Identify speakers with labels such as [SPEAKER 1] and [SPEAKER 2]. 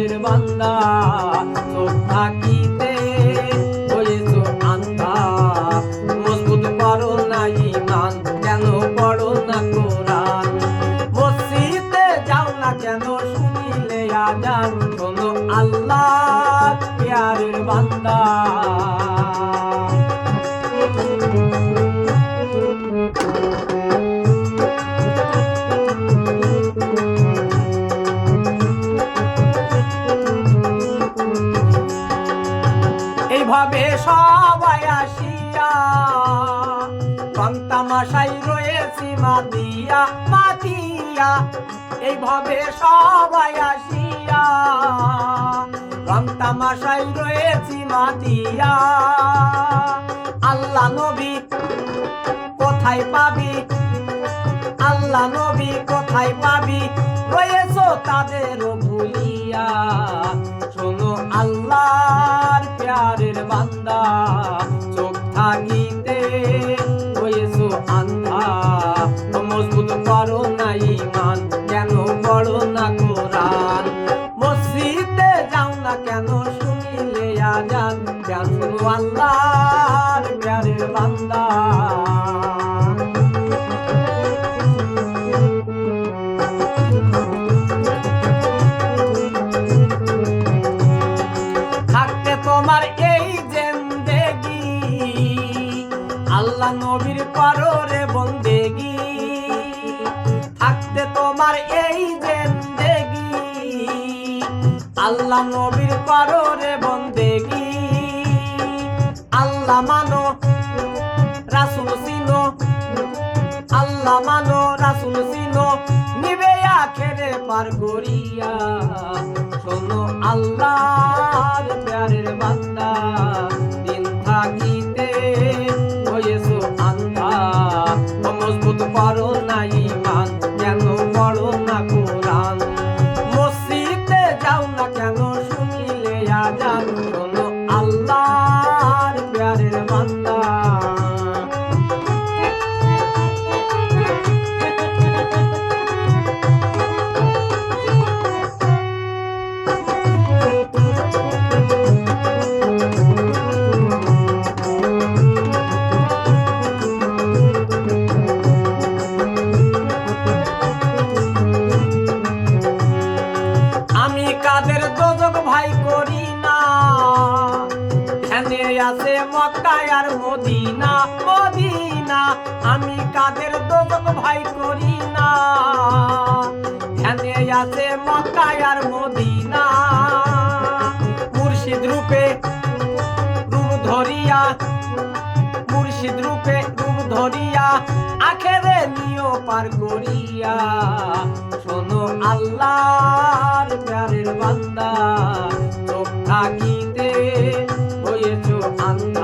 [SPEAKER 1] প্যারের বান্দা চোখ থাকিতে হয়েছো আন্ধা মজবুত করো না ঈমান কেন পড়ো না কোরআন মসজিদে যাও না কেন শুনিলে আজান শোনো আল্লাহর প্যারের বান্দা এইভাবে সবাই আসিয়া রং তামাশাই রয়েছি মাতিয়া মাতিয়া এইভাবে সবাই আসিয়া রং তামাশাই রয়েছি মাতিয়া আল্লাহ নবী কোথায় পাবি আল্লাহ নবী কোথায় পাবি রয়েছো তাদের ভুলিয়া শোনো আল্লাহর প্যারের বান্দা চোখ থাকিতে হয়েছো আন্ধা মজবুত করো না ঈমান কেন পড়ো না কোরআন মসজিদে যাও না কেন শুনিলে আজান কেন শোনো আল্লাহর প্যারের বান্দা তোমার এই জিন্দেগি আল্লাহ নবীর করো রে বন্দেগি থাকতে তোমার এই জিন্দেগি আল্লাহ নবীর করো রে বন্দেগি আল্লাহ মানো রাসূল চিনো আল্লাহ মানো রাসূল চিনো নিবে আখেরে পার করিয়া শোনো আল্লাহর প্যারের বান্দা দিন থাকিতে হয়েছো আন্ধা মজবুত করো না ঈমান কেন পড়ো না কোরআন মসজিদে যাও না কেন শুনিলে আজান শোনো আল্লাহর প্যারের বান্দা কাদের দোজক ভাই করি না এখানে আছে মক্কা আর মদিনা মদিনা আমি কাদের দোজক ভাই করি না এখানে আছে মক্কা আর মদিনা মুর্শিদ রূপে রূপ ধরিয়া মুর্শিদ রূপে রূপ ধরিয়া আখেরে নিও পার করিয়া শোনো আল্লাহর প্যারের বান্দা চোখ থাকিতে হয়েছো আন্ধা